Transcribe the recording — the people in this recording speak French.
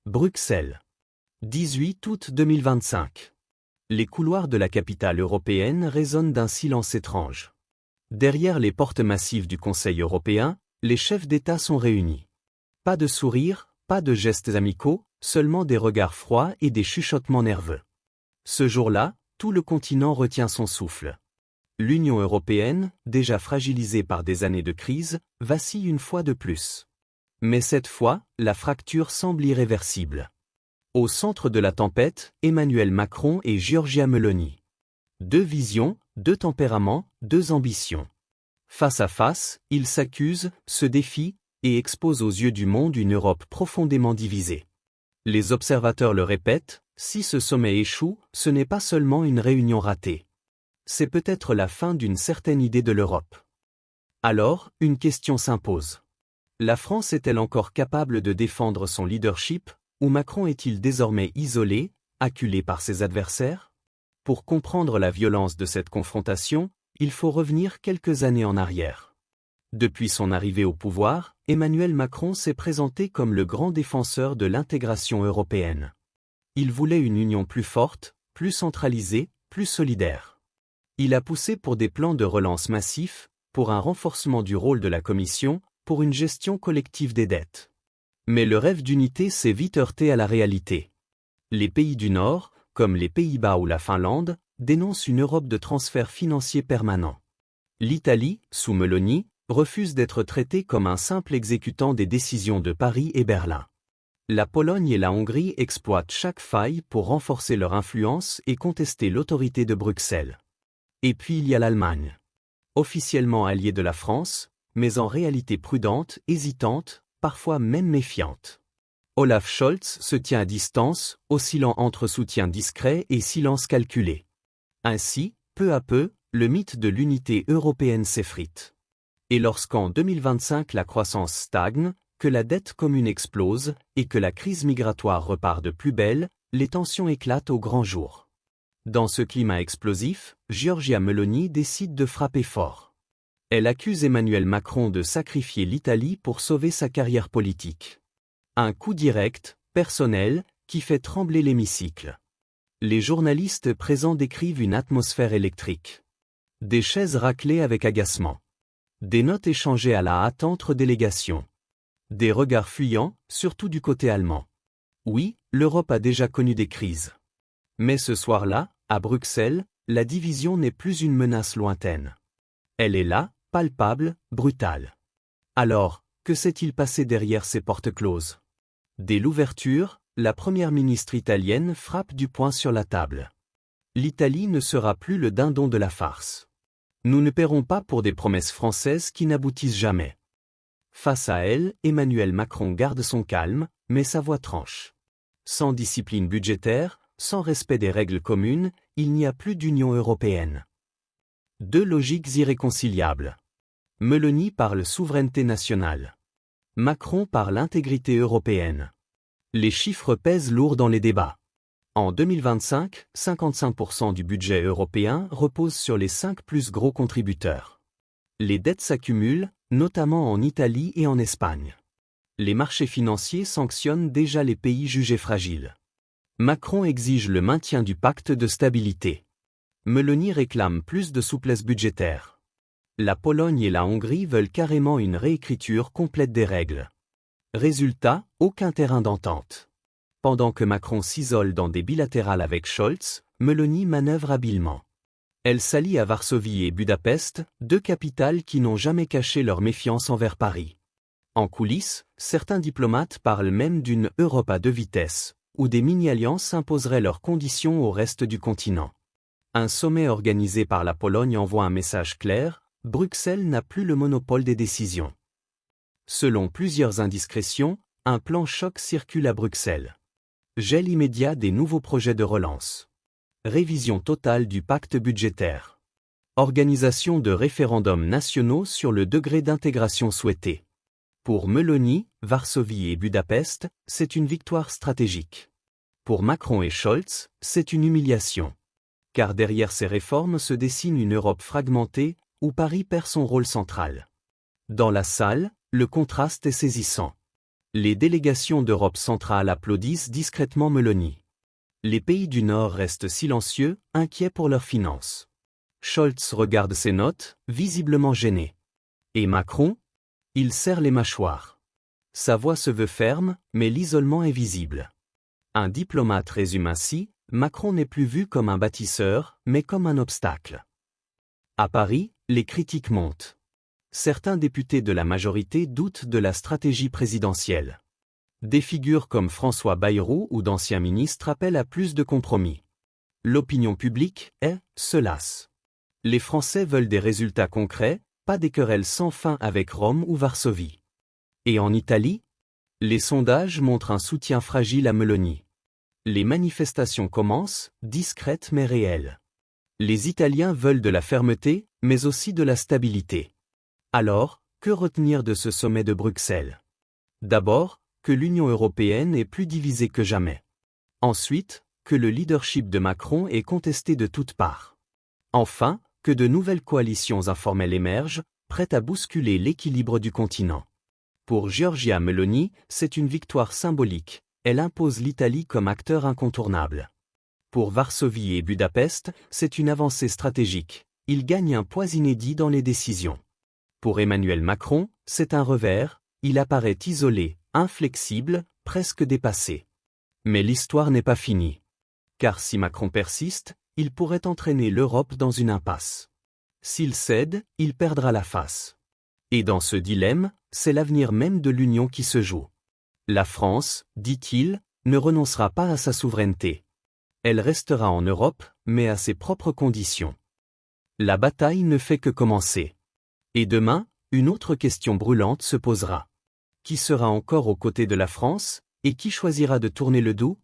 Bruxelles. 18 août 2025. Les couloirs de la capitale européenne résonnent d'un silence étrange. Derrière les portes massives du Conseil européen, les chefs d'État sont réunis. Pas de sourires, pas de gestes amicaux, seulement des regards froids et des chuchotements nerveux. Ce jour-là, tout le continent retient son souffle. L'Union européenne, déjà fragilisée par des années de crise, vacille une fois de plus. Mais cette fois, la fracture semble irréversible. Au centre de la tempête, Emmanuel Macron et Giorgia Meloni. Deux visions, deux tempéraments, deux ambitions. Face à face, ils s'accusent, se défient, et exposent aux yeux du monde une Europe profondément divisée. Les observateurs le répètent, si ce sommet échoue, ce n'est pas seulement une réunion ratée. C'est peut-être la fin d'une certaine idée de l'Europe. Alors, une question s'impose. La France est-elle encore capable de défendre son leadership, ou Macron est-il désormais isolé, acculé par ses adversaires? Pour comprendre la violence de cette confrontation, il faut revenir quelques années en arrière. Depuis son arrivée au pouvoir, Emmanuel Macron s'est présenté comme le grand défenseur de l'intégration européenne. Il voulait une union plus forte, plus centralisée, plus solidaire. Il a poussé pour des plans de relance massifs, pour un renforcement du rôle de la Commission, pour une gestion collective des dettes. Mais le rêve d'unité s'est vite heurté à la réalité. Les pays du Nord, comme les Pays-Bas ou la Finlande, dénoncent une Europe de transferts financiers permanents. L'Italie, sous Meloni, refuse d'être traitée comme un simple exécutant des décisions de Paris et Berlin. La Pologne et la Hongrie exploitent chaque faille pour renforcer leur influence et contester l'autorité de Bruxelles. Et puis il y a l'Allemagne. Officiellement alliée de la France, mais en réalité prudente, hésitante, parfois même méfiante. Olaf Scholz se tient à distance, oscillant entre soutien discret et silence calculé. Ainsi, peu à peu, le mythe de l'unité européenne s'effrite. Et lorsqu'en 2025 la croissance stagne, que la dette commune explose, et que la crise migratoire repart de plus belle, les tensions éclatent au grand jour. Dans ce climat explosif, Giorgia Meloni décide de frapper fort. Elle accuse Emmanuel Macron de sacrifier l'Italie pour sauver sa carrière politique. Un coup direct, personnel, qui fait trembler l'hémicycle. Les journalistes présents décrivent une atmosphère électrique. Des chaises raclées avec agacement. Des notes échangées à la hâte entre délégations. Des regards fuyants, surtout du côté allemand. Oui, l'Europe a déjà connu des crises. Mais ce soir-là, à Bruxelles, la division n'est plus une menace lointaine. Elle est là, palpable, brutale. Alors, que s'est-il passé derrière ces portes closes? Dès l'ouverture, la première ministre italienne frappe du poing sur la table. L'Italie ne sera plus le dindon de la farce. Nous ne paierons pas pour des promesses françaises qui n'aboutissent jamais. Face à elle, Emmanuel Macron garde son calme, mais sa voix tranche. Sans discipline budgétaire, sans respect des règles communes, il n'y a plus d'Union européenne. Deux logiques irréconciliables. Meloni parle souveraineté nationale. Macron parle intégrité européenne. Les chiffres pèsent lourd dans les débats. En 2025, 55% du budget européen repose sur les 5 plus gros contributeurs. Les dettes s'accumulent, notamment en Italie et en Espagne. Les marchés financiers sanctionnent déjà les pays jugés fragiles. Macron exige le maintien du pacte de stabilité. Meloni réclame plus de souplesse budgétaire. La Pologne et la Hongrie veulent carrément une réécriture complète des règles. Résultat, aucun terrain d'entente. Pendant que Macron s'isole dans des bilatérales avec Scholz, Meloni manœuvre habilement. Elle s'allie à Varsovie et Budapest, deux capitales qui n'ont jamais caché leur méfiance envers Paris. En coulisses, certains diplomates parlent même d'une Europe à deux vitesses, où des mini-alliances imposeraient leurs conditions au reste du continent. Un sommet organisé par la Pologne envoie un message clair: Bruxelles n'a plus le monopole des décisions. Selon plusieurs indiscrétions, un plan choc circule à Bruxelles. Gel immédiat des nouveaux projets de relance. Révision totale du pacte budgétaire. Organisation de référendums nationaux sur le degré d'intégration souhaité. Pour Meloni, Varsovie et Budapest, c'est une victoire stratégique. Pour Macron et Scholz, c'est une humiliation. Car derrière ces réformes se dessine une Europe fragmentée, où Paris perd son rôle central. Dans la salle, le contraste est saisissant. Les délégations d'Europe centrale applaudissent discrètement Meloni. Les pays du Nord restent silencieux, inquiets pour leurs finances. Scholz regarde ses notes, visiblement gêné. Et Macron? Il serre les mâchoires. Sa voix se veut ferme, mais l'isolement est visible. Un diplomate résume ainsi, Macron n'est plus vu comme un bâtisseur, mais comme un obstacle. À Paris, les critiques montent. Certains députés de la majorité doutent de la stratégie présidentielle. Des figures comme François Bayrou ou d'anciens ministres appellent à plus de compromis. L'opinion publique se lasse. Les Français veulent des résultats concrets, pas des querelles sans fin avec Rome ou Varsovie. Et en Italie? Les sondages montrent un soutien fragile à Meloni. Les manifestations commencent, discrètes mais réelles. Les Italiens veulent de la fermeté, mais aussi de la stabilité. Alors, que retenir de ce sommet de Bruxelles? D'abord, que l'Union européenne est plus divisée que jamais. Ensuite, que le leadership de Macron est contesté de toutes parts. Enfin, que de nouvelles coalitions informelles émergent, prêtes à bousculer l'équilibre du continent. Pour Giorgia Meloni, c'est une victoire symbolique, elle impose l'Italie comme acteur incontournable. Pour Varsovie et Budapest, c'est une avancée stratégique, il gagne un poids inédit dans les décisions. Pour Emmanuel Macron, c'est un revers, il apparaît isolé, inflexible, presque dépassé. Mais l'histoire n'est pas finie. Car si Macron persiste, il pourrait entraîner l'Europe dans une impasse. S'il cède, il perdra la face. Et dans ce dilemme, c'est l'avenir même de l'Union qui se joue. La France, dit-il, ne renoncera pas à sa souveraineté. Elle restera en Europe, mais à ses propres conditions. La bataille ne fait que commencer. Et demain, une autre question brûlante se posera. Qui sera encore aux côtés de la France, et qui choisira de tourner le dos?